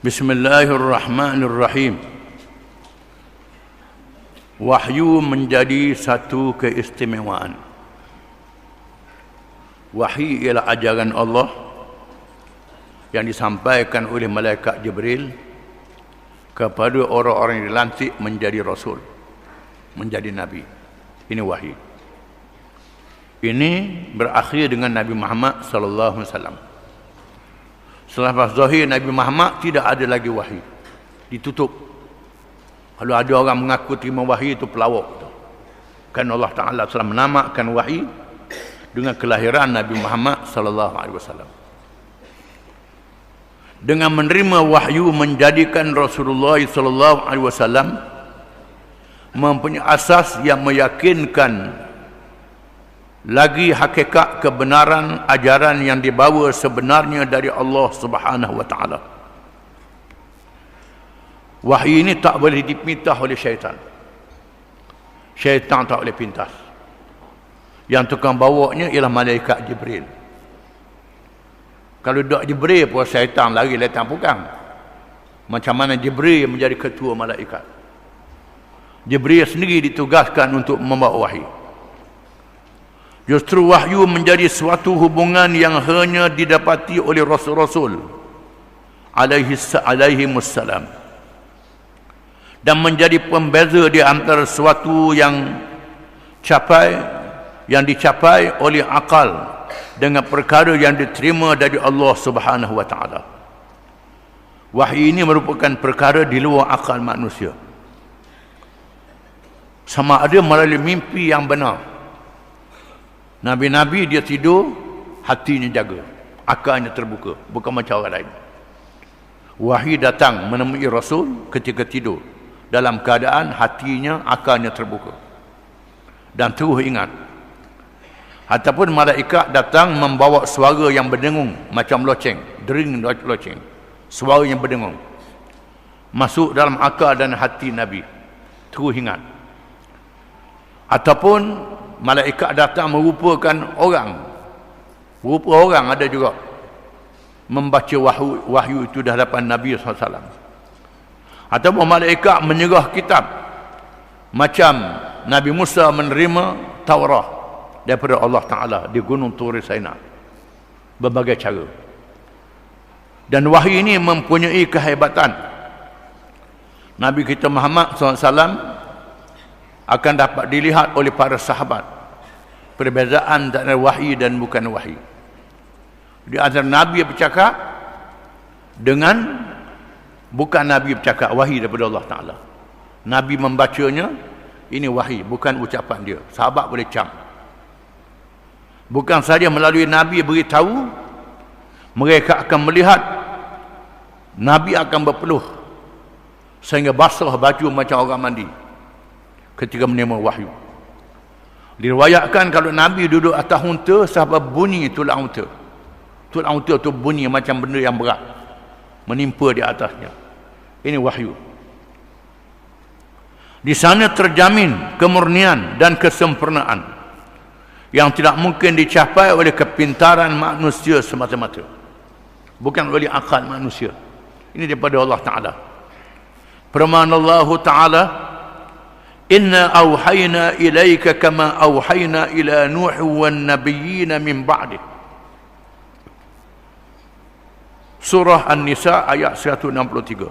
Bismillahirrahmanirrahim. Wahyu menjadi satu keistimewaan. Wahyu ialah ajaran Allah yang disampaikan oleh malaikat Jibril kepada orang-orang yang dilantik menjadi rasul, menjadi nabi. Ini wahyu. Ini berakhir dengan Nabi Muhammad sallallahu alaihi wasallam. Selepas zahir Nabi Muhammad tidak ada lagi wahyu. Ditutup. Kalau ada orang mengaku terima wahyu itu pelawak. Kan Allah Taala telah menamakan wahyu dengan kelahiran Nabi Muhammad sallallahu alaihi wasallam. Dengan menerima wahyu menjadikan Rasulullah sallallahu alaihi wasallam mempunyai asas yang meyakinkan lagi hakikat kebenaran ajaran yang dibawa sebenarnya dari Allah Subhanahu wa taala. Wahyu ini tak boleh dipintas oleh syaitan. Syaitan tak boleh pintas. Yang tukang bawanya ialah malaikat Jibril. Kalau tak Jibril pun syaitan lari letang pukang. Macam mana Jibril menjadi ketua malaikat. Jibril sendiri ditugaskan untuk membawa wahyu. Justru wahyu menjadi suatu hubungan yang hanya didapati oleh Rasul-Rasul alaihimussalam, dan menjadi pembeza di antara sesuatu yang dicapai oleh akal dengan perkara yang diterima dari Allah Subhanahu wa taala. Wahyu ini merupakan perkara di luar akal manusia. Sama ada melalui mimpi yang benar. Nabi-nabi dia tidur, hatinya jaga, akalnya terbuka, bukan macam orang lain. Wahyu datang menemui Rasul ketika tidur, dalam keadaan hatinya, akalnya terbuka dan terus ingat. Ataupun malaikat datang membawa suara yang berdengung macam loceng, dering loceng, suara yang berdengung masuk dalam akal dan hati Nabi, terus ingat. Ataupun malaikat datang merupakan orang, rupa orang ada juga, membaca wahyu itu di hadapan Nabi SAW. Ataupun malaikat menyerah kitab, macam Nabi Musa menerima Taurat daripada Allah Ta'ala di Gunung Tur Saina. Berbagai cara. Dan wahyu ini mempunyai kehebatan. Nabi kita Muhammad SAW akan dapat dilihat oleh para sahabat perbezaan antara wahyu dan bukan wahyu. Di antara Nabi bercakap dengan bukan Nabi bercakap, wahyu daripada Allah Ta'ala. Nabi membacanya, ini wahyu, bukan ucapan dia. Sahabat boleh cam. Bukan saja melalui Nabi beritahu, mereka akan melihat Nabi akan berpeluh sehingga basah baju macam orang mandi ketika menerima wahyu. Diriwayatkan kalau Nabi duduk atas unta, sahabat bunyi tulang unta. Tulang unta tu bunyi macam benda yang berat menimpa di atasnya. Ini wahyu. Di sana terjamin kemurnian dan kesempurnaan yang tidak mungkin dicapai oleh kepintaran manusia semata-mata, bukan oleh akal manusia. Ini daripada Allah Ta'ala. Firman Allah Ta'ala, Inna awhayna ilaika kama awhayna ila Nuh wan nabiyyina min ba'di. Surah An-Nisa ayat 163.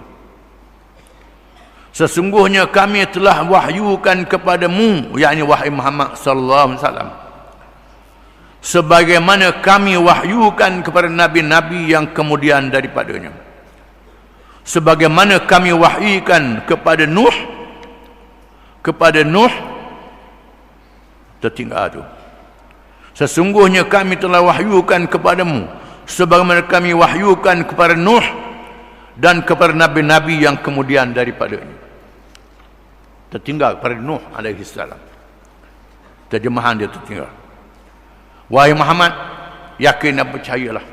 Sesungguhnya kami telah wahyukan kepadamu, yakni wahai Muhammad sallallahu alaihi wasallam, sebagaimana kami wahyukan kepada nabi-nabi yang kemudian daripadanya. Sebagaimana kami wahyukan kepada Nuh tertinggal tu. Sesungguhnya kami telah wahyukan kepadamu sebagaimana kami wahyukan kepada Nuh dan kepada nabi-nabi yang kemudian daripadanya. Tertinggal kepada Nuh alaihi salam. Terjemahan dia tertinggal. Wahai Muhammad, yakin dan percayalah.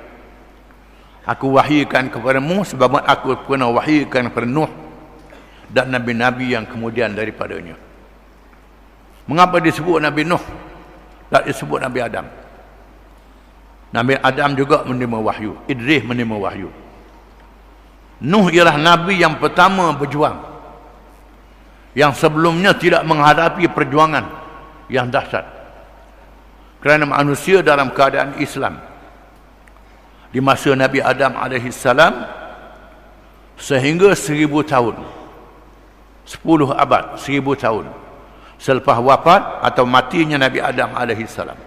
Aku wahyukan kepadamu sebagaimana aku pernah wahyukan kepada Nuh dan nabi-nabi yang kemudian daripadanya. Mengapa disebut Nabi Nuh tak disebut Nabi Adam? Nabi Adam juga menerima wahyu, Idris menerima wahyu. Nuh ialah Nabi yang pertama berjuang, yang sebelumnya tidak menghadapi perjuangan yang dahsyat, kerana manusia dalam keadaan Islam di masa Nabi Adam alaihissalam sehingga 1000 tahun, 10 abad, 1000 tahun selepas wafat atau matinya Nabi Adam alaihissalam,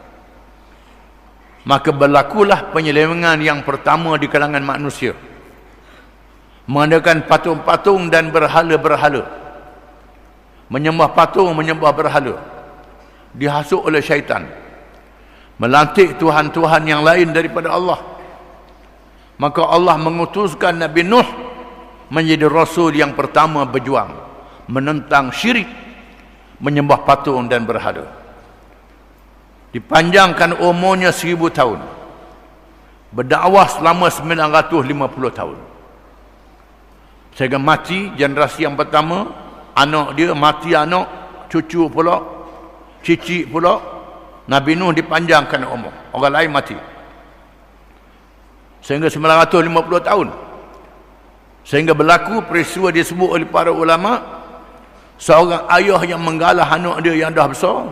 maka berlakulah penyelewengan yang pertama di kalangan manusia, mengadakan patung-patung dan berhala-berhala, menyembah patung, menyembah berhala, dihasut oleh syaitan, melantik Tuhan-Tuhan yang lain daripada Allah. Maka Allah mengutuskan Nabi Nuh menjadi Rasul yang pertama berjuang menentang syirik, menyembah patung dan berhala. Dipanjangkan umurnya 1000 tahun, berdakwah selama 950 tahun, sehingga mati generasi yang pertama, anak dia mati, anak cucu pula, cicit pula. Nabi Nuh dipanjangkan umur, orang lain mati sehingga 950 tahun, sehingga berlaku peristiwa disebut oleh para ulama, seorang ayah yang menggalah anak dia yang dah besar,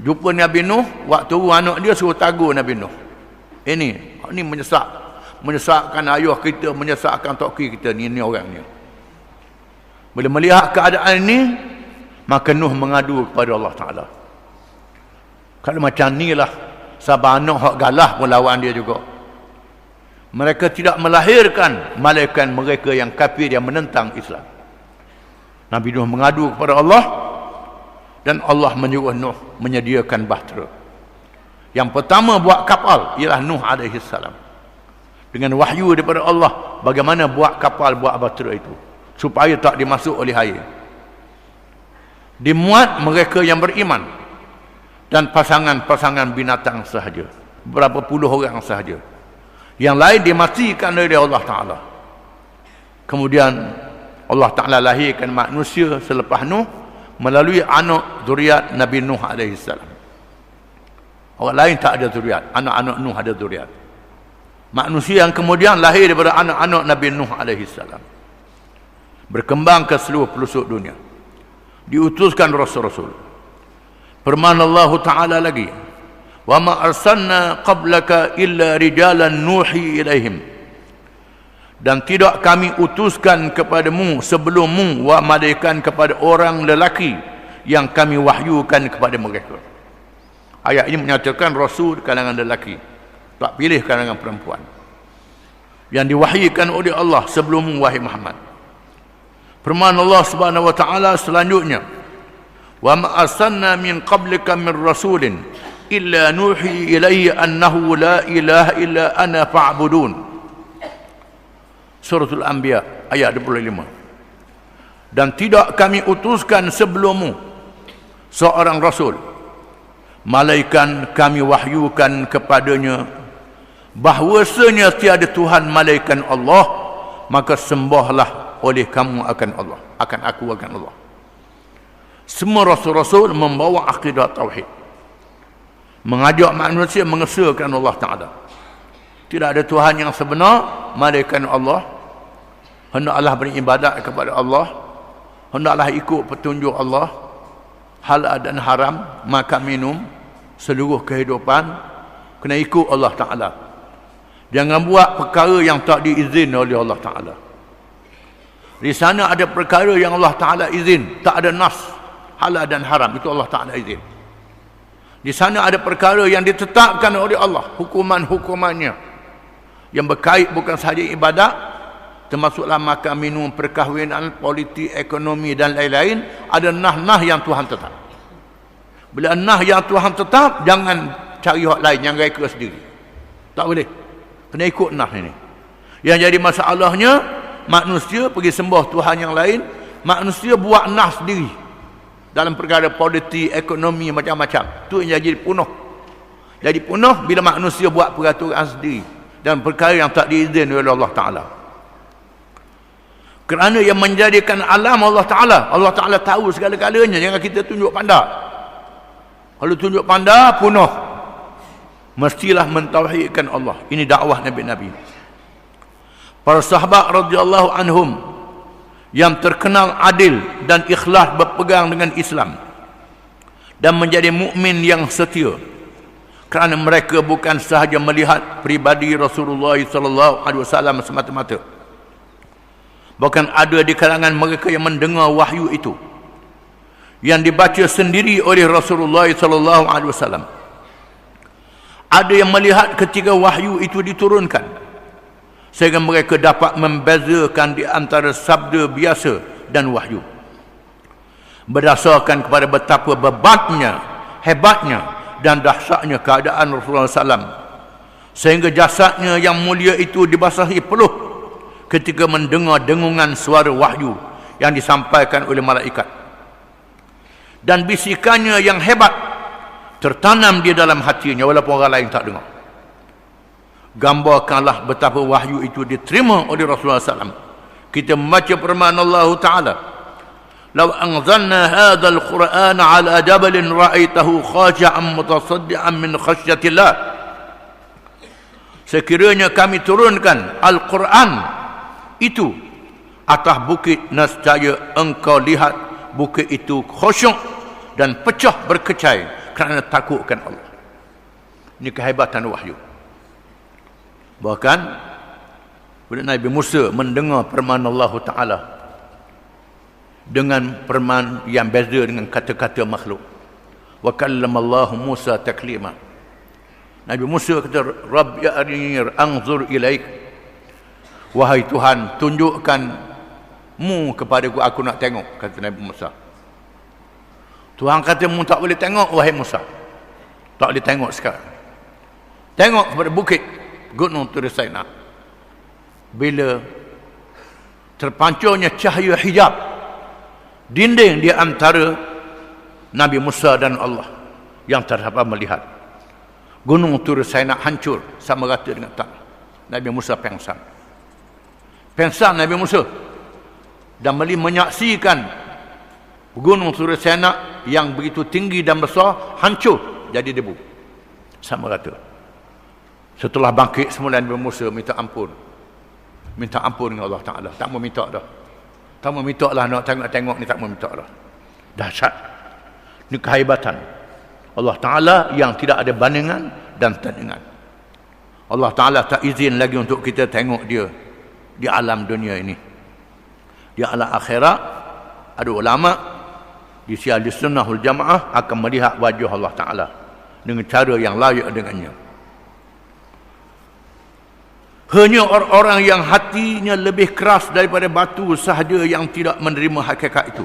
jumpa Nabi Nuh, waktu anak dia suruh tagur Nabi Nuh, ini menyesakkan ayah kita, menyesakkan tok kita ni orang ni. Bila melihat keadaan ini, maka Nuh mengadu kepada Allah Ta'ala. Kalau macam ni lah, sahabat anak hak galah pun lawan dia juga. Mereka tidak melahirkan malaikat mereka yang kafir, yang menentang Islam. Nabi Nuh mengadu kepada Allah, dan Allah menyuruh Nuh menyediakan bahtera. Yang pertama buat kapal ialah Nuh alaihissalam, dengan wahyu daripada Allah bagaimana buat kapal, buat bahtera itu supaya tak dimasuk oleh air. Dimuat mereka yang beriman dan pasangan-pasangan binatang sahaja, berapa puluh orang sahaja. Yang lain dimatikan oleh Allah Ta'ala. Kemudian Allah Ta'ala lahirkan manusia selepas Nuh melalui anak zuriat Nabi Nuh alaihissalam. Orang lain tak ada zuriat, anak-anak Nuh ada zuriat. Manusia yang kemudian lahir daripada anak-anak Nabi Nuh alaihissalam, berkembang ke seluruh pelosok dunia, diutuskan rasul-rasul. Firman Allah Ta'ala lagi, wa ma arsalna qablaka illa rijalan nuhi ilaihim, dan tidak kami utuskan kepadamu sebelummu wa malaikat kepada orang lelaki yang kami wahyukan kepada mereka. Ayat ini menyatakan rasul kalangan lelaki, tak pilih kalangan perempuan, yang diwahyukan oleh Allah sebelummu wahai Muhammad. Firman Allah Subhanahu wa Ta'ala selanjutnya, wa ma arsalna min qablika min rasulin illa nuhi ilaihi annahu la ilaha illa ana fa'budun. Suratul Anbiya ayat 25. Dan tidak kami utuskan sebelummu seorang rasul, malaikat kami wahyukan kepadanya bahwasanya tiada Tuhan malaikat Allah, maka sembahlah oleh kamu akan Allah, akan aku akan Allah. Semua rasul-rasul membawa akidah tauhid, mengajak manusia mengesahkan Allah Ta'ala. Tidak ada Tuhan yang sebenar melainkan Allah. Hendaklah beribadat kepada Allah, hendaklah ikut petunjuk Allah, halal dan haram, makan minum, seluruh kehidupan kena ikut Allah Ta'ala. Jangan buat perkara yang tak diizin oleh Allah Ta'ala. Di sana ada perkara yang Allah Ta'ala izin, tak ada nas halal dan haram, itu Allah Ta'ala izin. Di sana ada perkara yang ditetapkan oleh Allah, hukuman-hukumannya yang berkait bukan sahaja ibadat, termasuklah makan minum, perkahwinan, politik, ekonomi dan lain-lain. Ada nah-nah yang Tuhan tetap. Bila nah yang Tuhan tetap, jangan cari hak lain, yang reka sendiri. Tak boleh, kena ikut nah ini. Yang jadi masalahnya, manusia pergi sembah Tuhan yang lain, manusia buat nah sendiri dalam perkara politik, ekonomi, macam-macam. Itu yang jadi punah. Jadi punah bila manusia buat peraturan sendiri dan perkara yang tak diizin oleh Allah Ta'ala. Kerana yang menjadikan alam Allah Ta'ala, Allah Ta'ala tahu segala-galanya. Jangan kita tunjuk pandai. Kalau tunjuk pandai, punah. Mestilah mentauhidkan Allah. Ini dakwah Nabi-Nabi. para sahabat radhiyallahu anhum yang terkenal adil dan ikhlas berpegang dengan Islam dan menjadi mukmin yang setia, kerana mereka bukan sahaja melihat pribadi Rasulullah sallallahu alaihi wasallam semata-mata, bahkan ada di kalangan mereka yang mendengar wahyu itu yang dibaca sendiri oleh Rasulullah sallallahu alaihi wasallam. Ada yang melihat ketika wahyu itu diturunkan, sehingga mereka dapat membezakan di antara sabda biasa dan wahyu, berdasarkan kepada betapa bebatnya, hebatnya dan dahsyatnya keadaan Rasulullah SAW, sehingga jasadnya yang mulia itu dibasahi peluh ketika mendengar dengungan suara wahyu yang disampaikan oleh malaikat, dan bisikannya yang hebat tertanam di dalam hatinya walaupun orang lain tak dengar. Gambarkanlah betapa wahyu itu diterima oleh Rasulullah SAW. Kita membaca firman Allah Ta'ala, "Law anzalna hadzal Qur'ana 'ala jabalin ra'aitahu khashi'an mutasaddian min khasyatillah." Sekiranya kami turunkan Al-Quran itu atas bukit, nescaya engkau lihat bukit itu khusyuk dan pecah berkecai kerana takutkan Allah. Ini kehebatan wahyu. Bahkan bila Nabi Musa mendengar firman Allah Ta'ala dengan firman yang beza dengan kata-kata makhluk, wa kallamallahu Musa taklima, Nabi Musa kata, "Rabbi arini anzur ilaik." Wahai Tuhan, tunjukkan-Mu kepadaku, aku nak tengok, kata Nabi Musa. Tuhan kata, "Mu tak boleh tengok, wahai Musa. Tak boleh tengok sekarang. Tengok kepada bukit Gunung Tur Saina." Bila terpancarnya cahaya hijab, dinding di antara Nabi Musa dan Allah, yang tak dapat melihat, Gunung Tur Saina hancur sama rata dengan tanah. Nabi Musa pengsan. Pengsan Nabi Musa, dan menyaksikan Gunung Tur Saina yang begitu tinggi dan besar hancur jadi debu sama rata. Setelah bangkit semula, Nabi Musa minta ampun dengan Allah Ta'ala. Tak mau minta dah, tak mau minta lah, nak tengok ni tak mau minta dah. Dahsyat. Ini kehebatan Allah Ta'ala yang tidak ada bandingan dan tandingan. Allah Ta'ala tak izin lagi untuk kita tengok dia di alam dunia ini. Di alam akhirat, ada ulama di Ahli Sunnah wal Jamaah akan melihat wajah Allah Ta'ala dengan cara yang layak dengannya. Hanya orang-orang yang hatinya lebih keras daripada batu sahaja yang tidak menerima hakikat itu.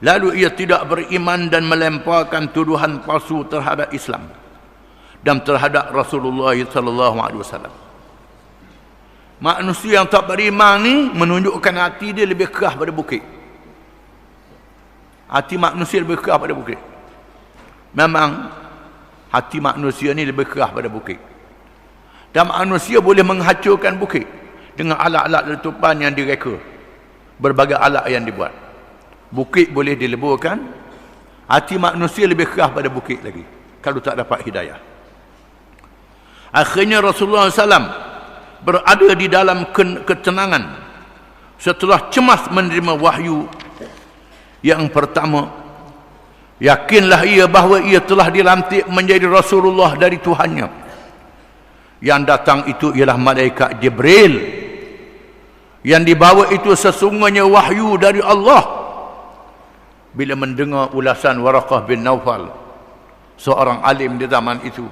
Lalu ia tidak beriman dan melemparkan tuduhan palsu terhadap Islam dan terhadap Rasulullah sallallahu alaihi wasallam. Manusia yang tak beriman ni menunjukkan hati dia lebih keras pada bukit. Hati manusia lebih keras pada bukit. Memang hati manusia ni lebih keras pada bukit. Dan manusia boleh menghancurkan bukit dengan alat-alat letupan yang direka. Berbagai alat yang dibuat. Bukit boleh dileburkan. Hati manusia lebih keras pada bukit lagi, kalau tak dapat hidayah. Akhirnya Rasulullah SAW berada di dalam ketenangan setelah cemas menerima wahyu yang pertama. Yakinlah ia bahawa ia telah dilantik menjadi Rasulullah dari Tuhannya. Yang datang itu ialah malaikat Jibril. Yang dibawa itu sesungguhnya wahyu dari Allah. Bila mendengar ulasan Waraqah bin Naufal, seorang alim di zaman itu,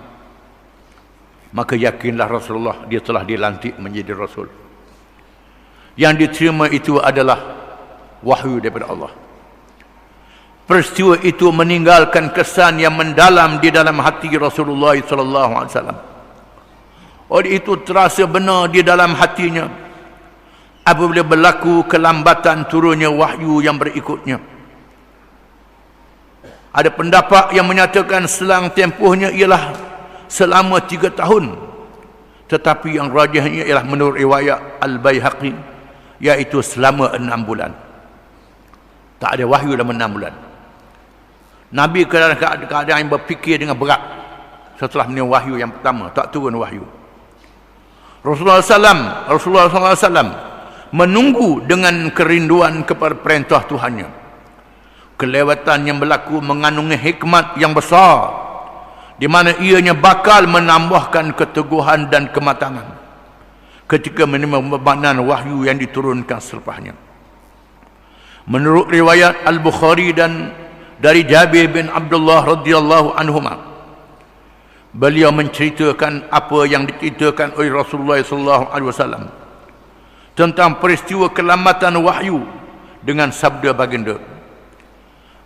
maka yakinlah Rasulullah dia telah dilantik menjadi Rasul. Yang diterima itu adalah wahyu daripada Allah. Peristiwa itu meninggalkan kesan yang mendalam di dalam hati Rasulullah sallallahu alaihi wasallam. Oleh itu terasa benar di dalam hatinya apabila berlaku kelambatan turunnya wahyu yang berikutnya. Ada pendapat yang menyatakan selang tempohnya ialah selama 3 tahun. Tetapi yang rajihnya ialah menurut riwayat Al-Baihaqi, iaitu selama 6 bulan. Tak ada wahyu dalam 6 bulan. Nabi keadaan yang berfikir dengan berat setelah menerima wahyu yang pertama, tak turun wahyu. Rasulullah SAW menunggu dengan kerinduan kepada perintah Tuhannya. Kelewatan yang berlaku mengandungi hikmat yang besar, di mana ianya bakal menambahkan keteguhan dan kematangan ketika menerima pembahanan wahyu yang diturunkan selepasnya. Menurut riwayat Al-Bukhari dan dari Jabir bin Abdullah radhiyallahu anhuma, beliau menceritakan apa yang diceritakan oleh Rasulullah SAW tentang peristiwa kelambatan wahyu dengan sabda baginda,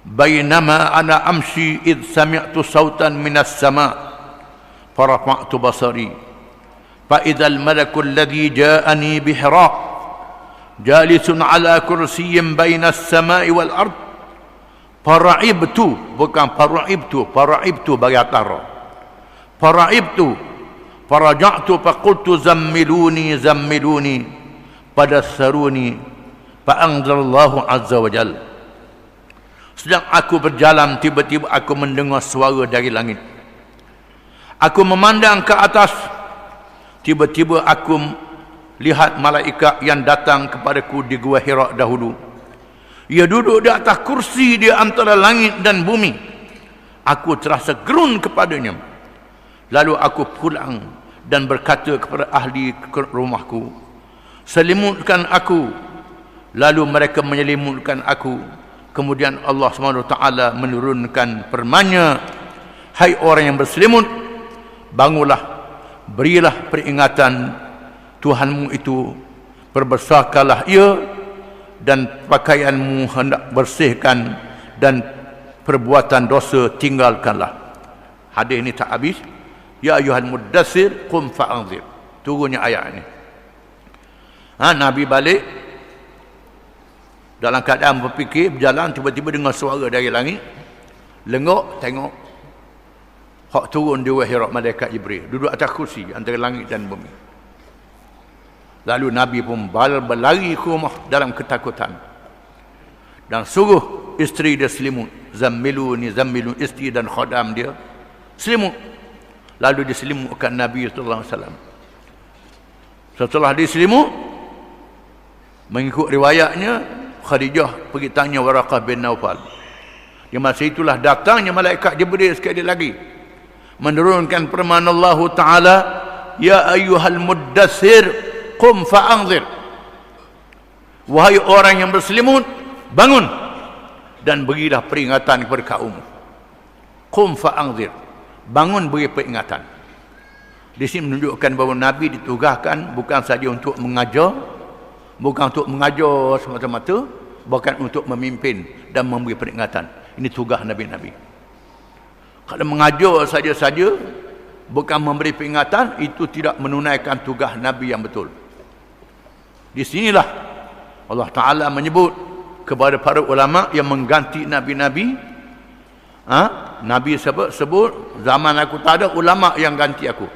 "Bainama ana amshi id sami'tu sautan minas sama' farafa'tu basari fa idzal malaku alladhi ja'ani bi Hira jalisun ala kursiyyin bainas sama'i wal ard fara'ibtu." Bukan fara'ibtu bagi atar. Fara'ibtu faraja'tu faqultu zammiluni fadassaruni fa'anzalallahu azza wa jalla. Sedang aku berjalan, tiba-tiba aku mendengar suara dari langit. Aku memandang ke atas, tiba-tiba aku lihat malaikat yang datang kepadaku di Gua Hira dahulu. Ia duduk di atas kursi di antara langit dan bumi. Aku terasa gerun kepadanya. Lalu aku pulang dan berkata kepada ahli rumahku, "Selimutkan aku." Lalu mereka menyelimutkan aku. Kemudian Allah SWT menurunkan firman-Nya, "Hai orang yang berselimut, bangunlah, berilah peringatan Tuhanmu itu, perbesarkanlah ia, dan pakaianmu hendak bersihkan, dan perbuatan dosa tinggalkanlah." Hadis ini tak habis. Ya ayuhal muddassir qum fa'anzir. Turunnya ayat ini. Nabi balik dalam keadaan berfikir, berjalan, tiba-tiba dengar suara dari langit. Lengok, tengok hak turun di Gua Hira, malaikat Jibril duduk atas kursi antara langit dan bumi. Lalu Nabi pun berlari ke rumah dalam ketakutan dan suruh isteri dia selimut. Zammiluni, isteri dan khadam dia selimut. Lalu diselimutkan Nabi SAW. Setelah diselimut, mengikut riwayatnya, Khadijah pergi tanya Waraqah bin Naufal. Di masa itulah datangnya malaikat Jibril sekali lagi menurunkan firman Allah Ta'ala, "Ya ayyuhal muddassir qum fa'anzir." Wahai orang yang berselimut, bangun dan berilah peringatan kepada kaum. Qum fa'anzir, bangun beri peringatan. Di sini menunjukkan bahawa Nabi ditugaskan bukan saja untuk mengajar, bukan untuk mengajar semata-mata, bukan untuk memimpin dan memberi peringatan. Ini tugas Nabi-Nabi. Kalau mengajar saja-saja, bukan memberi peringatan, itu tidak menunaikan tugas Nabi yang betul. Di sinilah Allah Ta'ala menyebut kepada para ulama yang mengganti Nabi-Nabi. Nabi sebut, zaman aku tak ada, ulama yang ganti aku.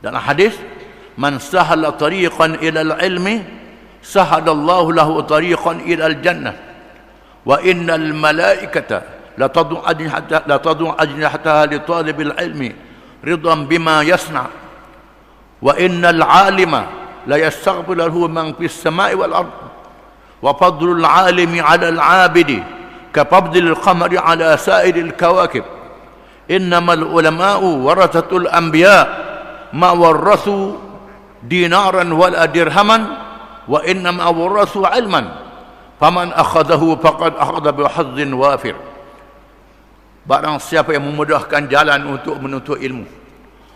Dalam hadis, "Man sahala tariqan ilal ilmi sahadallahu lahu tariqan ilal jannah wa innal malaikata la tad'u ajnihataha li talibil ilmi ridan bima yasna wa innal alima la yastaghfir lahu man fis samai wal ard wa fadlul alimi 'ala al 'abidi ka fadlil qamari 'ala sa'iril kawakib innamal ulama'u warathatul anbiya ma warathu dinaran wala dirhaman wa innama warathu ilman faman akhadahu faqad akhadha bihazzin wafir. Barang siapa yang memudahkan jalan untuk menuntut ilmu,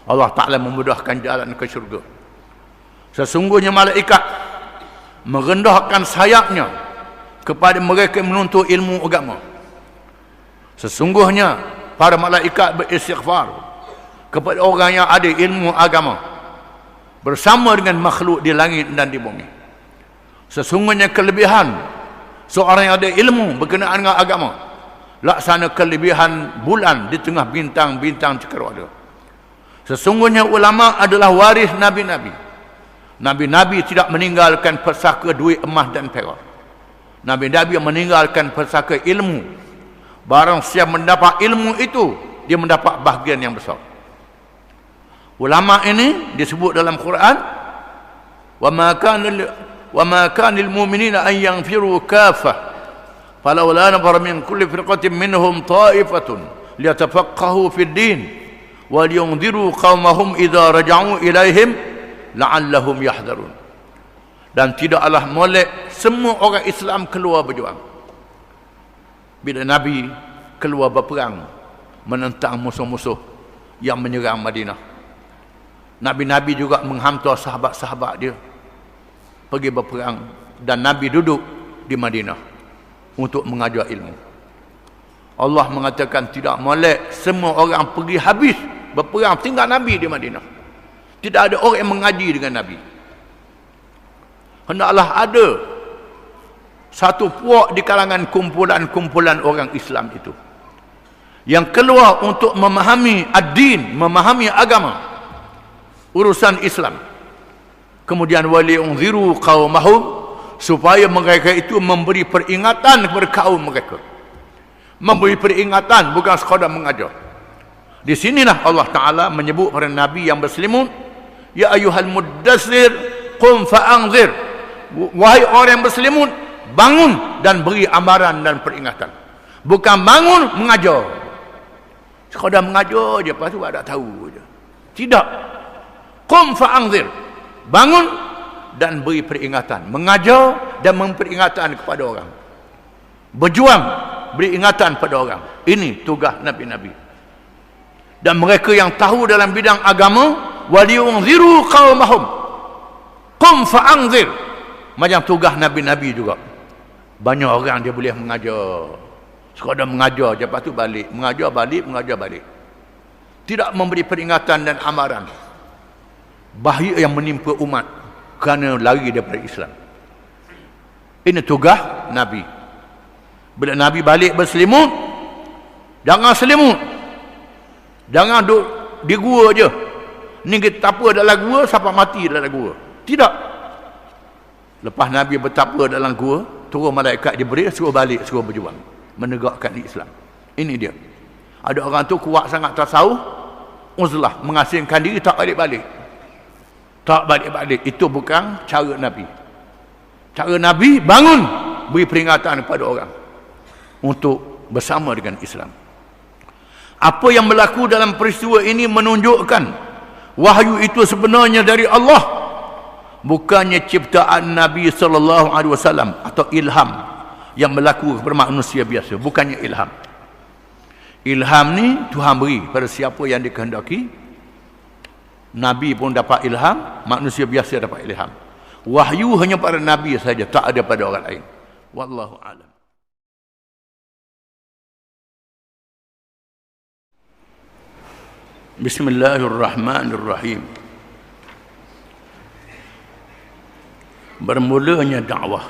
Allah Ta'ala memudahkan jalan ke syurga. Sesungguhnya malaikat merendahkan sayapnya kepada mereka yang menuntut ilmu agama. Sesungguhnya para malaikat beristighfar kepada orang yang ada ilmu agama bersama dengan makhluk di langit dan di bumi. Sesungguhnya kelebihan seorang yang ada ilmu berkenaan dengan agama, laksana kelebihan bulan di tengah bintang-bintang cakrawala. Sesungguhnya ulama adalah waris Nabi-Nabi. Nabi-Nabi tidak meninggalkan pesaka duit, emas dan perak. Nabi-Nabi meninggalkan pesaka ilmu. Barang siapa mendapat ilmu itu, dia mendapat bahagian yang besar. Ulama ini disebut dalam Quran, wa ma kana lil mu'minina an yanfiru kaffah falawla nafara min kulli firqatin minhum ta'ifatun liyatafaqahu fid din wa liyunziru qaumahum idza raja'u ilaihim la'allahum yahdharun. Dan tidaklah molek semua orang Islam keluar berjuang. Bila Nabi keluar berperang menentang musuh-musuh yang menyerang Madinah, Nabi-Nabi juga menghantar sahabat-sahabat dia pergi berperang, dan Nabi duduk di Madinah untuk mengajar ilmu. Allah mengatakan tidak molek semua orang pergi habis berperang, tinggal Nabi di Madinah. Tidak ada orang yang mengaji dengan Nabi. Hendaklah ada satu puak di kalangan kumpulan-kumpulan orang Islam itu yang keluar untuk memahami ad-din, memahami agama, urusan Islam. Kemudian waliunziru qaumahum, supaya mereka itu memberi peringatan kepada kaum mereka. Memberi peringatan, bukan sekadar mengajar. Di sinilah Allah Ta'ala menyebut para Nabi yang berselimut, ya ayyuhal muddassir qum fa'anzir, wahai orang yang berselimut, bangun dan beri amaran dan peringatan. Bukan bangun mengajar, sekadar mengajar je, lepas tu tak tahu je. Tidak. Qum fa'anzir, bangun dan beri peringatan, mengajar dan memperingatkan kepada orang, berjuang, beri ingatan pada orang. Ini tugas Nabi-Nabi. Dan mereka yang tahu dalam bidang agama, waliunziru qaumahum, qum fa'anzir, macam tugas Nabi-Nabi juga. Banyak orang dia boleh mengajar, sekadar mengajar je, lepas tu balik, mengajar balik, tidak memberi peringatan dan amaran. Bahaya yang menimpa umat kerana lari daripada Islam. Ini tugas Nabi. Bila Nabi balik berselimut, jangan selimut, jangan duduk di gua je, ni kita apa dalam gua sampai mati dalam gua. Tidak. Lepas Nabi bertapa dalam gua, turun malaikat Jibril suruh balik, suruh berjuang menegakkan Islam. Ini dia. Ada orang tu kuat sangat tasawuf, uzlah, mengasingkan diri, tak balik-balik. Tak balik-balik. Itu bukan cara Nabi. Cara Nabi bangun, beri peringatan kepada orang untuk bersama dengan Islam. Apa yang berlaku dalam peristiwa ini menunjukkan wahyu itu sebenarnya dari Allah, bukannya ciptaan Nabi SAW atau ilham yang berlaku kepada manusia biasa. Bukannya ilham. Ilham ni Tuhan beri pada siapa yang dikehendaki. Nabi pun dapat ilham, manusia biasa dapat ilham. Wahyu hanya pada Nabi saja, tak ada pada orang lain. Wallahu a'lam. Bismillahirrahmanirrahim. Bermulanya dakwah,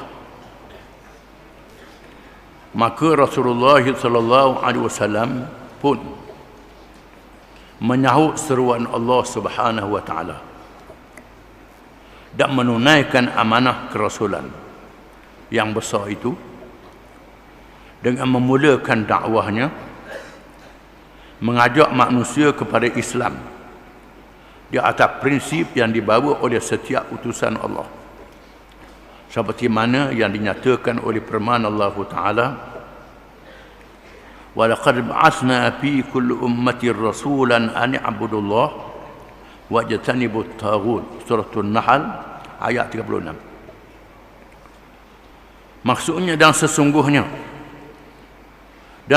maka Rasulullah SAW pun menyahut seruan Allah Subhanahu wa taala dan menunaikan amanah kerasulan yang besar itu dengan memulakan dakwahnya, mengajak manusia kepada Islam di atas prinsip yang dibawa oleh setiap utusan Allah, seperti mana yang dinyatakan oleh firman Allah Ta'ala, وَلَقَدْ بَعَثْنَا فِي كُلِّ أُمَّةٍ رَسُولًا أَنِ اعْبُدُوا اللَّهَ وَاجْتَنِبُوا الطَّاغُوتَ. Surah An-Nahl ayat 36. Maksudnya dan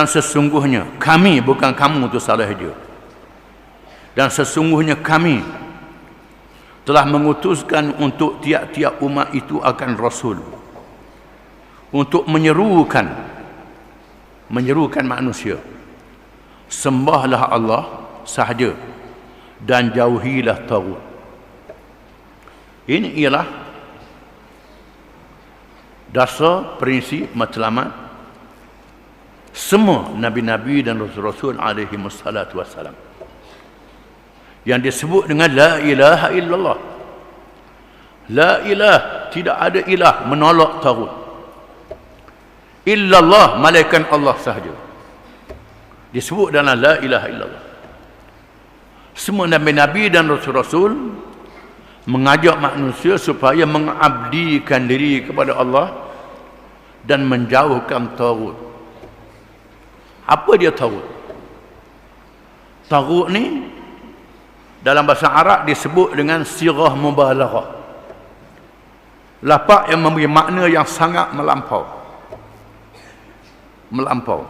sesungguhnya kami, bukan kamu tu salah dia, dan sesungguhnya kami telah mengutuskan untuk tiap-tiap umat itu akan rasul untuk menyerukan manusia, sembahlah Allah sahaja dan jauhilah taghut. Ini ialah dasar prinsip matlamat semua nabi-nabi dan rasul-rasul alaihi wassalatu wassalam, yang disebut dengan la ilaha illallah. La ilah, tidak ada ilah, menolak taghut. Illallah, malaikat Allah sahaja disebut dalam la ilaha illallah. Semua nabi-nabi dan rasul-rasul mengajak manusia supaya mengabdikan diri kepada Allah dan menjauhkan taghut. Apa dia taghut? Taghut ni dalam bahasa Arab disebut dengan sirah mubalaghah. Lafaz yang memberi makna yang sangat melampau. Melampau.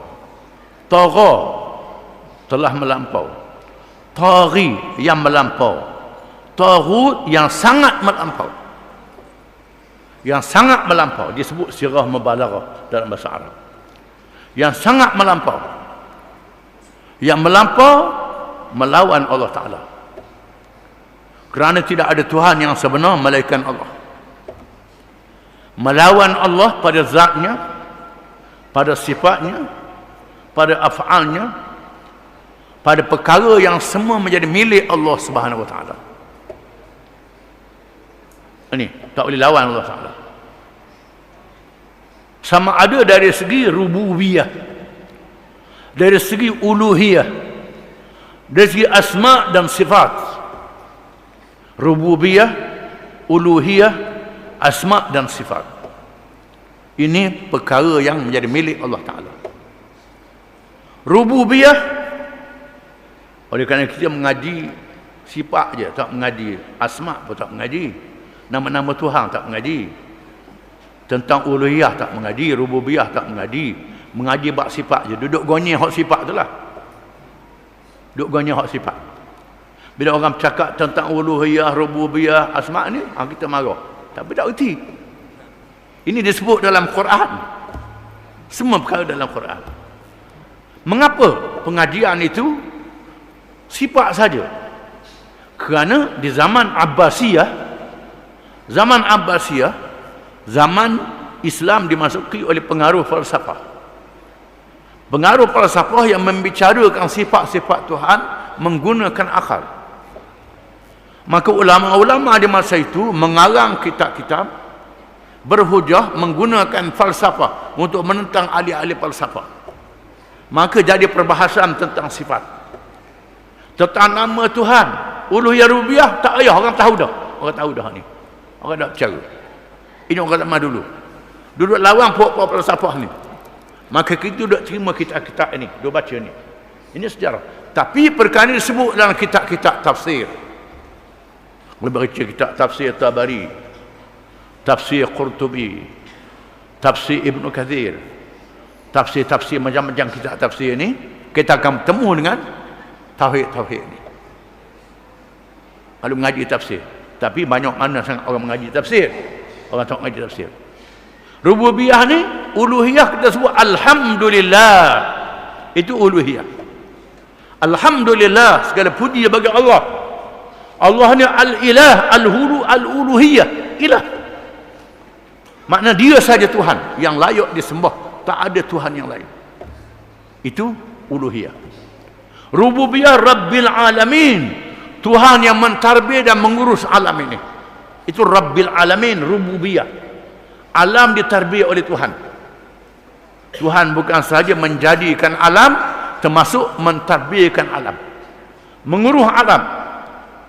Tagha telah melampau. Taghi yang melampau. Taghut yang sangat melampau. Yang sangat melampau disebut sirah mubalaghah dalam bahasa Arab. Yang sangat melampau. Yang melampau melawan Allah Ta'ala. Kerana tidak ada Tuhan yang sebenar melainkan Allah. Melawan Allah pada zatnya, pada sifatnya, pada af'alnya, pada perkara yang semua menjadi milik Allah Subhanahu Wa Ta'ala. Ini tak boleh lawan Allah Ta'ala. Sama ada dari segi rububiyah, dari segi uluhiyah, dari segi asma dan sifat. Rububiyah, uluhiyah, asma dan sifat. Ini perkara yang menjadi milik Allah Ta'ala. Rububiyah, oleh kerana kita mengaji sifat je, tak mengaji asma pun tak mengaji, nama-nama Tuhan tak mengaji, tentang uluhiyah tak mengaji, rububiyah tak mengaji, mengaji bab sifat je, duduk gonyeh hak sifat tu lah, duduk gonyeh hak sifat. Bila orang bercakap tentang uluhiyah, rububiyah, asma ni, kita marah, tapi tak erti. Ini disebut dalam Quran, semua perkara dalam Quran. Mengapa pengajian itu sifat saja? Kerana di zaman Abbasiyah, zaman Islam dimasuki oleh pengaruh falsafah. Pengaruh falsafah yang membicarakan sifat-sifat Tuhan menggunakan akal. Maka ulama-ulama di masa itu mengarang kitab-kitab berhujah menggunakan falsafah untuk menentang ahli-ahli falsafah. Maka jadi perbahasan tentang sifat, tentang nama Tuhan, uluhiyah rububiyah, tak payah orang tahu dah. Orang tahu dah ni. Orang dah bercara. Ini orang zaman dulu. Duduk lawan puak-puak falsafah ni. Maka kita duduk terima kitab-kitab ni, duduk baca ni. Ini sejarah. Tapi perkara ini disebut dalam kitab-kitab tafsir. Baca kitab tafsir Tabari, tafsir Qurtubi, tafsir Ibn Kathir, tafsir-tafsir macam-macam kitab tafsir ni, kita akan bertemu dengan tauhid-tauhid ni. Kalau mengaji tafsir. Tapi banyak mana sangat orang mengaji tafsir. Orang tak mengaji tafsir. Rububiyah ni, uluhiyah kita sebut alhamdulillah. Itu uluhiyah. Alhamdulillah, segala puji bagi Allah. Allah ni al-ilah, al-hulu, al-uluhiyah, ilah. Makna dia saja Tuhan yang layak disembah, tak ada Tuhan yang lain. Itu uluhiyah. Rububiyah, Rabbil Alamin, Tuhan yang mentarbiyah dan mengurus alam ini. Itu Rabbil Alamin, rububiyah. Alam ditarbiyah oleh Tuhan. Tuhan bukan sahaja menjadikan alam, termasuk mentarbiyahkan alam, mengurus alam.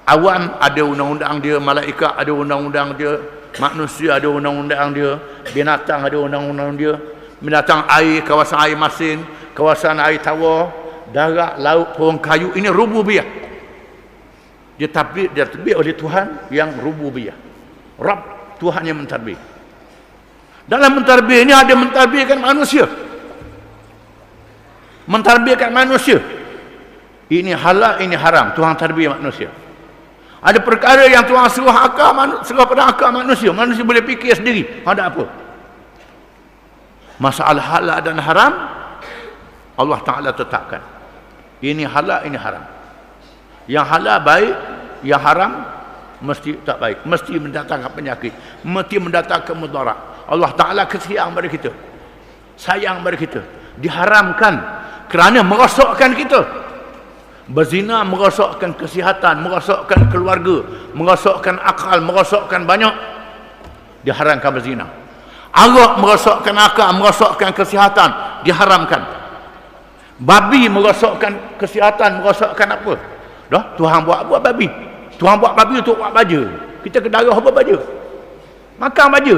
Awan ada undang-undang dia, malaikat ada undang-undang dia, manusia ada undang-undang dia, binatang ada undang-undang dia. Binatang air, kawasan air masin, kawasan air tawar, darat, laut, pohon kayu, ini rububiyah. Dia tarbiyah oleh Tuhan yang rububiyah. Rabb, Tuhan yang mentarbiyah. Dalam mentarbiyah ini ada mentarbiyahkan manusia. Mentarbiyahkan manusia. Ini halal, ini haram. Tuhan tarbiyah manusia. Ada perkara yang Tuhan suruh pada akal manusia. Manusia boleh fikir sendiri. Ada apa? Masalah halal dan haram, Allah Ta'ala tetapkan. Ini halal, ini haram. Yang halal baik, yang haram mesti tak baik. Mesti mendatangkan penyakit. Mesti mendatangkan mudarat. Allah Ta'ala kesiang pada kita. Sayang pada kita. Diharamkan kerana merosakkan kita. Berzina merosakkan kesihatan, merosakkan keluarga, merosakkan akal, merosakkan banyak. Diharamkan berzina. Arak merosakkan akal, merosakkan kesihatan, diharamkan. Babi merosakkan kesihatan, merosakkan apa? Dah, Tuhan buat babi. Tuhan buat babi untuk buat baja. Kita ke darah apa baja? Makan baja.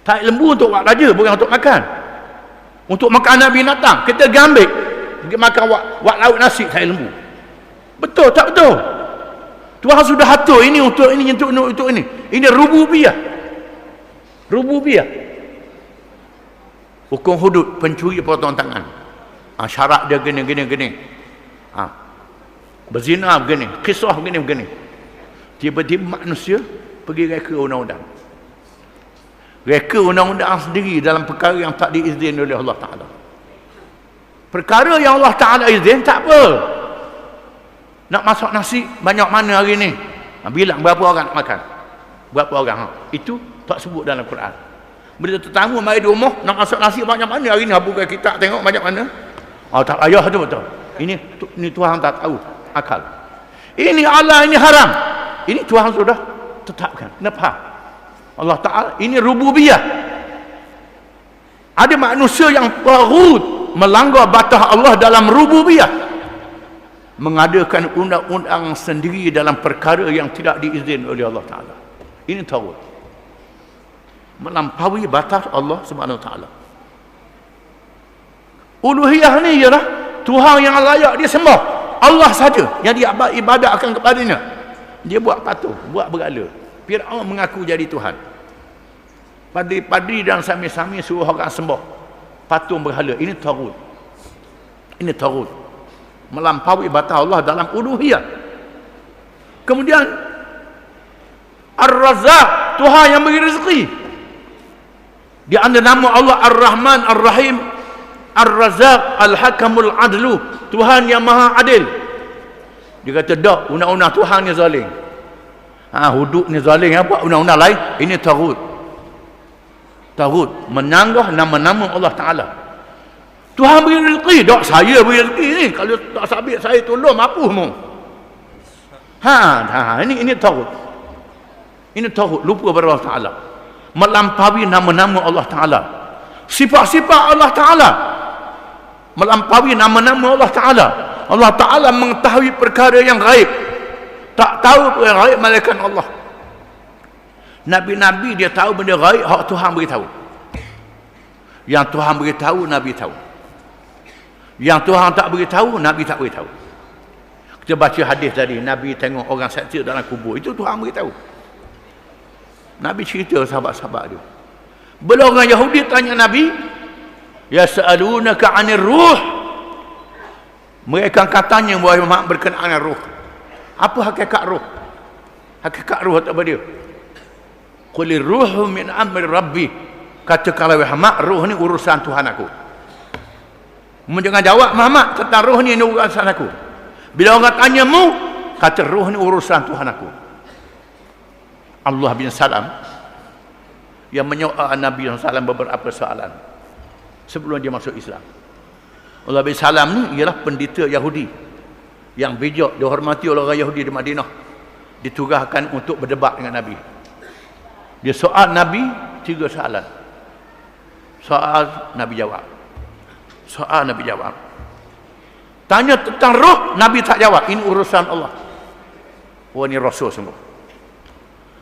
Tai lembu untuk buat baja, bukan untuk makan. Untuk makanan binatang, kita ambil pergi makan buat lauk nasi tai lembu. Betul tak betul? Tuhan sudah atur ini untuk ini, untuk ini. Ini rububiyah. Rububiyah. Hukum hudud, pencuri potong tangan. Syarat dia gini. Berzina begini, kisah begini. Tiba-tiba manusia pergi reka undang-undang. Reka undang-undang sendiri dalam perkara yang tak diizin oleh Allah Ta'ala. Perkara yang Allah Ta'ala izin, tak apa. Nak masak nasi banyak mana hari ni? Bilang berapa orang nak makan? Berapa orang? Itu tak sebut dalam Quran. Bila tetamu mari di rumah, nak masak nasi banyak mana hari ni? Buka kita tengok banyak mana? Tak ayah tu betul. Ini Tuhan tak tahu akal. Ini Allah, ini haram. Ini Tuhan sudah tetapkan. Kenapa? Allah Ta'ala, ini rububiyah. Ada manusia yang taghut, melanggar batas Allah dalam rububiyah, mengadakan undang-undang sendiri dalam perkara yang tidak diizin oleh Allah Ta'ala. Ini taghut, melampaui batas Allah Subhanahu Wa Ta'ala. Uluhiyah ni ialah Tuhan yang layak dia sembah, Allah saja yang dia ibadat akan kepadanya. Dia buat patung, buat berhala. Fir'aun mengaku jadi Tuhan. Padri-padri dan sami-sami suruh orang sembah patung berhala. Ini taghut. Ini taghut, melampaui batas Allah dalam uluhiyah. Kemudian Ar-Razzaq, Tuhan yang beri rezeki. Di antara nama Allah Ar-Rahman Ar-Rahim, Ar-Razzaq, Al-Hakamul Adlu, Tuhan yang maha adil. Dia kata dak, undang-undang Tuhan ni zalim. Hudud ni zalim, apa undang-undang lain? Ini taghut. Taghut, menyanggah nama-nama Allah Ta'ala. Tuhan beri rezeki, dak saya beri rezeki ni. Kalau tak sabit saya tolong mapuh mu. Ini taghut. Ini taghut, lupa pada Allah Ta'ala. Melampaui nama-nama Allah Ta'ala. Sifat-sifat Allah Ta'ala, melampaui nama-nama Allah Ta'ala. Allah Ta'ala mengetahui perkara yang gaib. Tak tahu perkara yang gaib malaikat Allah. Nabi-Nabi dia tahu benda gaib, hak Tuhan beritahu. Yang Tuhan beritahu, Nabi tahu. Yang Tuhan tak beritahu, Nabi tak beritahu. Kita baca hadis tadi, Nabi tengok orang sakit dalam kubur, itu Tuhan beritahu. Nabi cerita sahabat-sahabat dia. Bila orang Yahudi tanya Nabi, yas'alunaka 'anir ruh, mereka katanya wahai Muhammad berkenaan dengan ruh. Apa hakikat ruh? Hakikat ruh apa dia? Qulir ruhu min amri rabbi, katakanlah wahai Muhammad, ruh ni urusan Tuhan aku. Jangan jawab Muhammad tentang ruh ni urusan aku. Bila orang tanya mu, kata ruh ni urusan Tuhan aku. Allah bin Salam yang menyoal Nabi SAW beberapa soalan sebelum dia masuk Islam. Allah bin Salam ni ialah pendeta Yahudi yang bijak, dihormati oleh orang Yahudi di Madinah, ditugaskan untuk berdebat dengan Nabi. Dia soal Nabi 3 soalan. Soal Nabi jawab. Soal Nabi jawab. Tanya tentang roh, Nabi tak jawab. Ini urusan Allah. Oh, ini Rasul sungguh.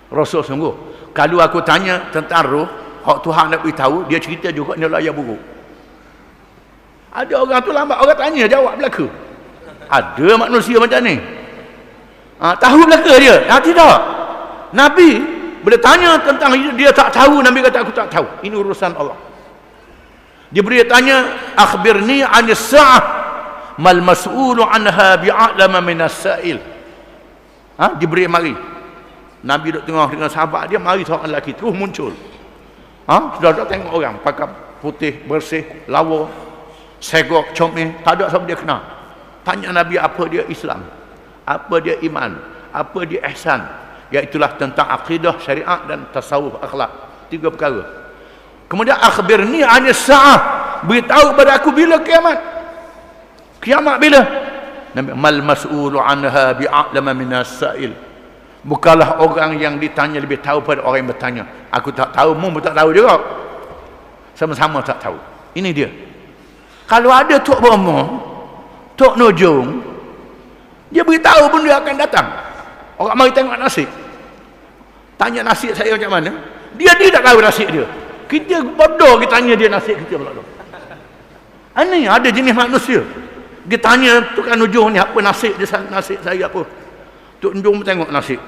Rasul sungguh. Kalau aku tanya tentang roh, hak Tuhan nak beritahu, dia cerita juga ni layak buruk. Ada orang tu lambat, orang tanya jawab belaka. Ada manusia macam ni. Tahu belaka dia? Tidak. Nabi bila tanya tentang dia tak tahu, Nabi kata aku tak tahu. Ini urusan Allah. Dia beri tanya, akhbirni 'anis sa'ah mal mas'ulu 'anha bi'alama minas sa'il. Diberi mari. Nabi duduk tengah dengan sahabat dia, mari seorang lelaki terus muncul. Sudah tengok orang pakai putih, bersih, lawa, segok, comel, tak ada siapa dia kenal. Tanya Nabi apa dia Islam, apa dia iman, apa dia ihsan. Iaitulah tentang akidah, syariat dan tasawuf, akhlak. 3 perkara. Kemudian akhbirni 'anis sa'ah, beritahu pada aku bila kiamat. Kiamat bila? Nabi, mal mas'ulu 'anha bi'alama minas sa'il. Bukanlah orang yang ditanya lebih tahu pada orang yang bertanya. Aku tak tahu, mu tak tahu juga. Sama-sama tak tahu. Ini dia. Kalau ada Tok Bomo, Tok Nojong, Dia beritahu pun dia akan datang. Orang mari tengok nasib. Tanya nasib saya macam mana? Dia tak tahu nasib dia. Kita bodoh kita tanya dia nasib kita pula. Ini ada jenis manusia. Dia tanya tukang ujung ni apa nasib dia, nasib saya apa. Tuk ujung tengok nasib,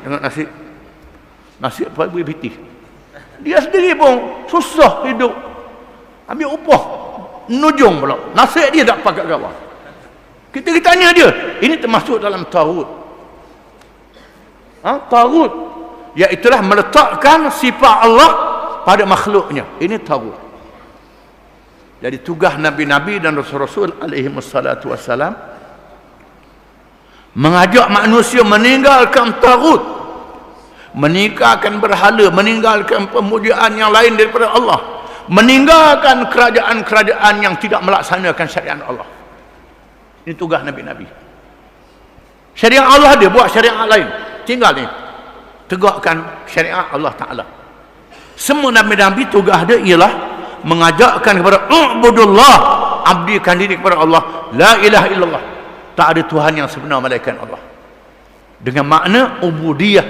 nasib apa boleh pitih. Dia sendiri pun susah hidup. Ambil upah nujung pula. Nasib dia tak pakat kawan. Kita tanya dia, ini termasuk dalam taghut. Taghut iaitulah meletakkan sifat Allah pada makhluknya. Ini taghut. Jadi tugas nabi-nabi dan rasul-rasul alaihi wassalatu wassalam mengajak manusia meninggalkan taghut, meninggalkan berhala, meninggalkan pemujaan yang lain daripada Allah, meninggalkan kerajaan-kerajaan yang tidak melaksanakan syariat Allah. Ini tugas nabi-nabi. Syariat Allah dia buat syariat lain, tinggal ni tegakkan syariat Allah Ta'ala. Semua nabi-nabi tugas dia ialah mengajakkan kepada ubudullah, abdikan diri kepada Allah, la ilaha illallah, tak ada Tuhan yang sebenar melainkan Allah, dengan makna ubudiyah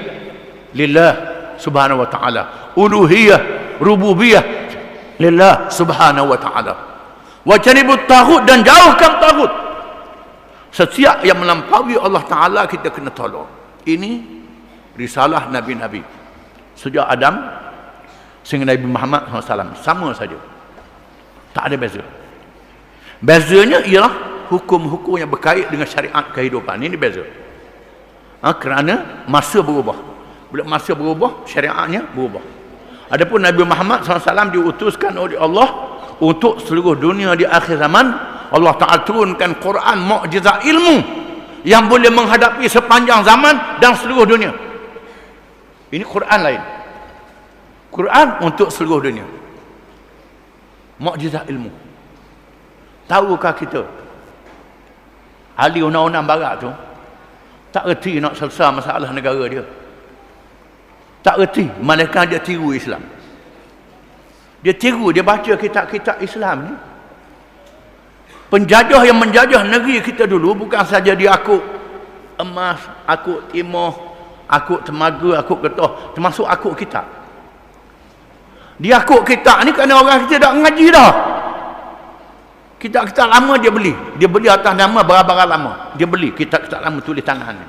lillah subhanahu wa ta'ala, uluhiyah rububiyah lillah subhanahu wa ta'ala, wa janibut taghut, dan jauhkan taghut. Setiap yang melampaui Allah Ta'ala kita kena tolong. Ini risalah Nabi-Nabi sejak Adam sehingga Nabi Muhammad SAW, sama saja, tak ada beza. Bezanya ialah hukum-hukum yang berkait dengan syariat kehidupan. Ini beza. Kerana masa berubah. Bila masa berubah, syariatnya berubah. Adapun Nabi Muhammad SAW diutuskan oleh Allah untuk seluruh dunia di akhir zaman. Allah Ta'ala turunkan Quran, mukjizat ilmu yang boleh menghadapi sepanjang zaman dan seluruh dunia. Ini Quran lain. Quran untuk seluruh dunia. Mukjizat ilmu. Tahukah kita ahli undang-undang barat tu tak erti nak selesai masalah negara dia. Tak erti, malaikat dia tiru Islam. Dia tiru, dia baca kitab-kitab Islam ni. Penjajah yang menjajah negeri kita dulu bukan saja dia akuk emas, akuk timah, akuk temaga, akuk getah, termasuk akuk kitab. Dia akuk kitab ni kerana orang kita dah ngaji dah. Kitab-kitab lama dia beli. Dia beli atas nama barang-barang lama. Dia beli kitab-kitab lama tulis tangan ni.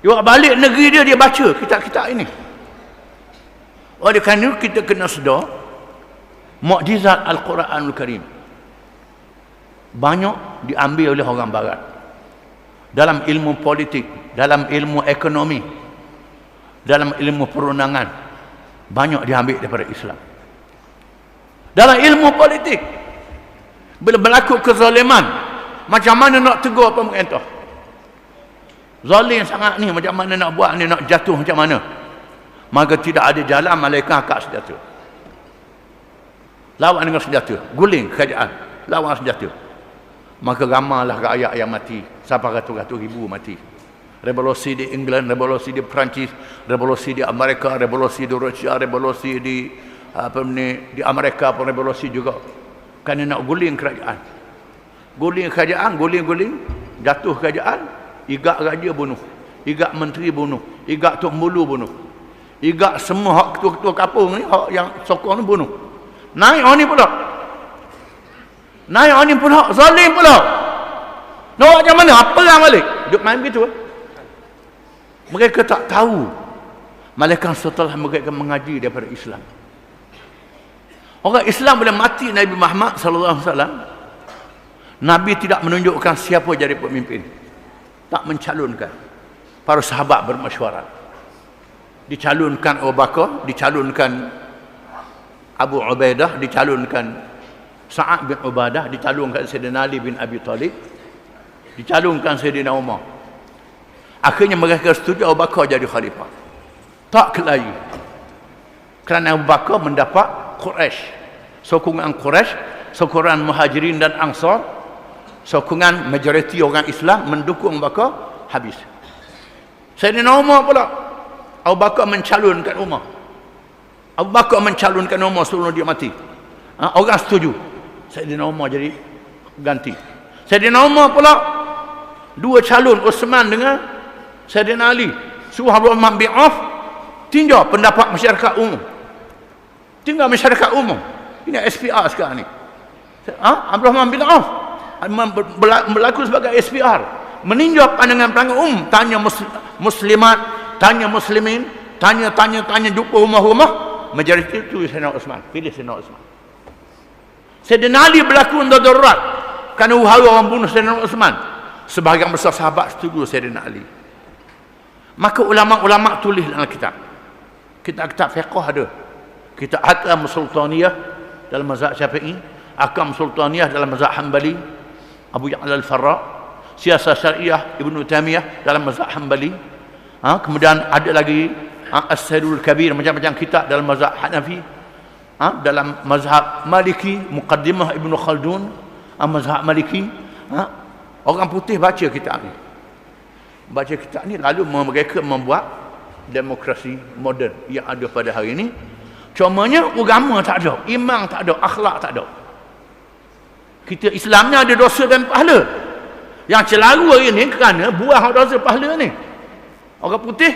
Dia balik negeri dia, dia baca kitab-kitab ini. Oleh kerana kita kena sedar mukjizat Al-Quranul Karim banyak diambil oleh orang barat dalam ilmu politik, dalam ilmu ekonomi, dalam ilmu perundangan. Banyak diambil daripada Islam. Dalam ilmu politik, bila berlaku kezaliman, macam mana nak tegur pemerintah? Zalim sangat ni, macam mana nak buat ni, nak jatuh macam mana? Maka tidak ada jalan melainkan akad senjata. Lawan dengan senjata, guling kerajaan, lawan senjata. Maka ramailah rakyat yang mati, sampai ratus-ratus ribu mati. Revolusi di England, revolusi di Perancis, revolusi di Amerika, revolusi di Rusia, revolusi di di Amerika pun revolusi juga. Kerana nak guling kerajaan. Guling kerajaan, guling-guling, jatuh kerajaan, igak raja bunuh, igak menteri bunuh, igak tok mulu bunuh, igak semua hak ketua-ketua kampung ni, hak yang sokong ni bunuh. Naik orang ni pula. Naik orang ni pula, zalim pula. Nak buat macam mana? Apa yang balik? Duk main begitu. Mereka tak tahu. Malaikat setelah mereka mengaji daripada Islam. Orang Islam bila mati Nabi Muhammad SAW, Nabi tidak menunjukkan siapa jadi pemimpin. Tak mencalonkan. Para sahabat bermesyuarat. Dicalonkan Abu Bakar, dicalonkan Abu Ubaidah, dicalonkan Sa'ad bin Ubadah, dicalonkan Sayyidina Ali bin Abi Talib, dicalonkan Sayyidina Umar. Akhirnya mereka setuju Abu Bakar jadi khalifah. Tak kelayu. Kerana Abu Bakar mendapat Quraisy, sokongan Quraisy, sokongan Muhajirin dan Ansar, sokongan majoriti orang Islam mendukung Abu Bakar habis. Sayyidina Umar pula, Abu Bakar mencalonkan Umar. Abu Bakar mencalonkan Umar sebelum dia mati. Orang setuju. Sayyidina Umar jadi ganti. Sayyidina Umar pula Dua calon, Osman dengan Saidina Ali. Suruh Abdul Rahman bin Auf tinjau pendapat masyarakat umum. Tinggal masyarakat umum. Ini SPR sekarang ni. Abdul Rahman bin Auf berlaku sebagai SPR, meninjau pandangan umum, tanya muslimat, tanya muslimin, tanya jumpa rumah-rumah, majoriti itu Saidina Osman, pilih Saidina Osman. Saidina Ali berlaku darurat kerana uhara orang bunuh Saidina Osman. Sebahagian besar sahabat setuju Saidina Ali. Maka ulama-ulama tulis dalam kitab fiqh ada. Kitab Ahkam Sultaniyah dalam mazhab Syafi'i, Ahkam Sultaniyah dalam mazhab Hanbali, Abu Ja'far al-Farra, Siyasah Syariah Ibnu Taimiyah dalam mazhab Hanbali. Kemudian ada lagi As-Saidul Kabir, macam-macam kitab dalam mazhab Hanafi. Dalam mazhab Maliki, Muqaddimah Ibnu Khaldun, mazhab Maliki. Orang putih baca kitab ni. Baca kitab ni lalu mereka membuat demokrasi moden yang ada pada hari ini. Cumanya agama tak ada, iman tak ada, akhlak tak ada. Kita Islamnya ada dosa dan pahala. Yang celaru hari ini kerana buah dosa pahala ni. Orang putih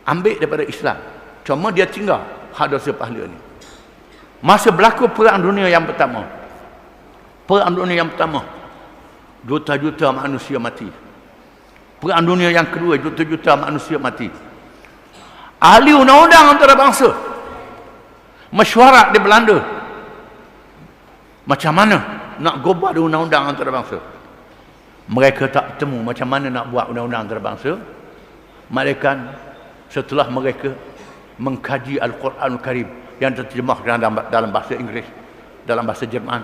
ambil daripada Islam. Cuma dia tinggal hak dosa pahala ni. Masa berlaku perang dunia yang pertama. Perang dunia yang pertama, juta-juta manusia mati. Perang dunia yang kedua, juta-juta manusia mati. Ahli undang-undang antarabangsa mesyuarat di Belanda, macam mana nak gubah undang-undang antarabangsa. Mereka tak bertemu macam mana nak buat undang-undang antarabangsa. Malaikat setelah mereka mengkaji Al-Quranul Karim yang terjemah dalam bahasa Inggeris, dalam bahasa Jerman,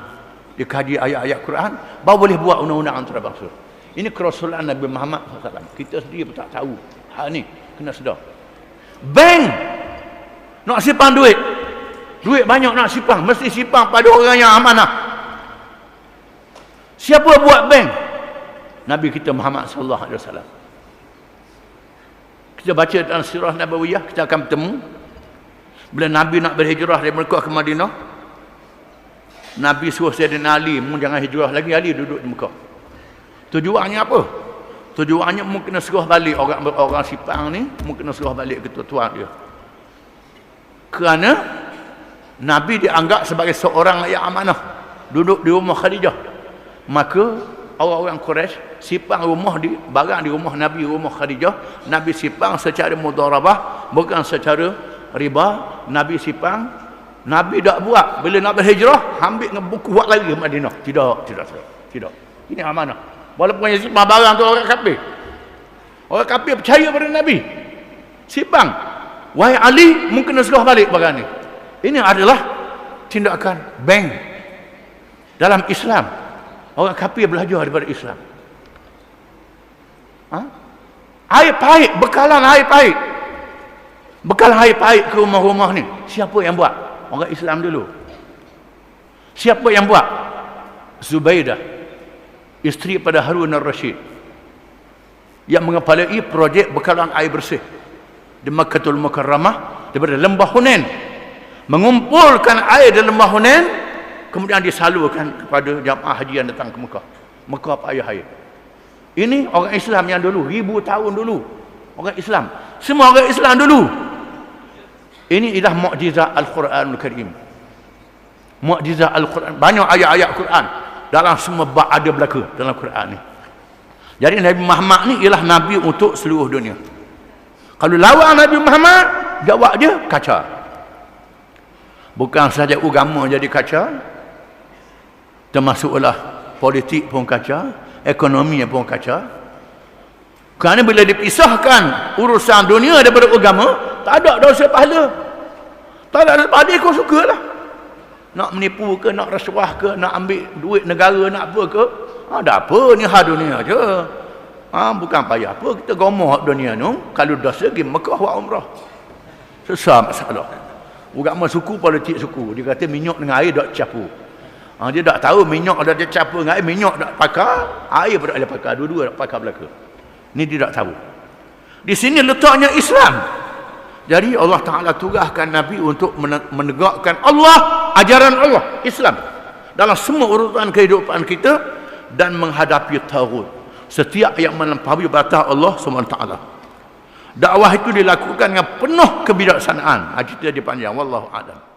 dikaji ayat-ayat Quran, baru boleh buat undang-undang antarabangsa. Ini kerasulan Nabi Muhammad SAW. Kita sendiri pun tak tahu hal ni, kena sedar. Bank nak simpan duit banyak nak simpan, mesti simpan pada orang yang amanah. Siapa buat bank? Nabi kita Muhammad sallallahu alaihi wasallam. Kita baca dalam sirah Nabawiyah, kita akan bertemu bila Nabi nak berhijrah dari Mekah ke Madinah. Nabi suruh Saidina Ali, mu jangan hijrah lagi, Ali duduk di Mekah. Tujuannya apa? Tujuannya mu kena suruh balik orang Sipang ni, mu kena suruh balik ke tuan dia. Kerana Nabi dianggap sebagai seorang yang amanah, duduk di rumah Khadijah. Maka orang-orang Quraisy sipang barang di rumah Nabi, rumah Khadijah. Nabi sipang secara mudharabah, bukan secara riba. Nabi sipang, Nabi tak buat. Bila nak berhijrah, ambil dengan buku buat lagi ke Madinah. Tidak. Ini amanah. Walaupun yang sipang barang tu orang kafir. Orang kafir percaya pada Nabi. Sipang, wahai Ali, mungkin nak suruh balik barang ni. Ini adalah tindakan bank dalam Islam. Orang kafir belajar daripada Islam. Air pahit, bekalan air pahit. Bekal air pahit ke rumah-rumah ni, siapa yang buat? Orang Islam dulu. Siapa yang buat? Zubaidah, isteri pada Harun al-Rashid, yang mengepalai projek bekalan air bersih di Makkatul Mukarramah daripada lembah Hunain. Mengumpulkan air di lembah Hunain, kemudian disalurkan kepada jamaah haji yang datang ke Mekah. Mekah payah air. Ini orang Islam yang dulu, 1000 tahun dulu. Orang Islam, semua orang Islam dulu. Ini ialah mukjizat Al-Quranul Karim. Mukjizat Al-Quran, banyak ayat-ayat Quran dalam semua bab ada berlaku dalam Quran ni. Jadi Nabi Muhammad ni ialah Nabi untuk seluruh dunia. Kalau lawan Nabi Muhammad, jawab dia kacau. Bukan sahaja agama jadi kacau, termasuklah politik pun kacau, ekonomi pun kacau. Kerana bila dipisahkan urusan dunia daripada agama, tak ada dosa pahala. Tak ada dosa pahala, kau sukalah. Nak menipu ke, nak rasuah ke, nak ambil duit negara, nak apa ke, ada apa ni hal dunia je. Bukan payah apa kita gomoh dunia ni. Kalau dosa pergi Mekah buat umrah, susah masalah. Agama suku, politik suku. Dia kata minyak dengan air tak campur. Dia tak tahu minyak ada dia campur dengan air, minyak tak pakar, air pun tak ada pakar, dua-dua tak pakar belaka. Ni dia tak tahu. Di sini letaknya Islam. Jadi Allah Ta'ala tugaskan Nabi untuk menegakkan Allah, ajaran Allah, Islam dalam semua urusan kehidupan kita dan menghadapi taghut. setiap yang melampaui batas Allah SWT. Dakwah itu dilakukan dengan penuh kebijaksanaan. Cerita dia panjang, wallahu a'lam.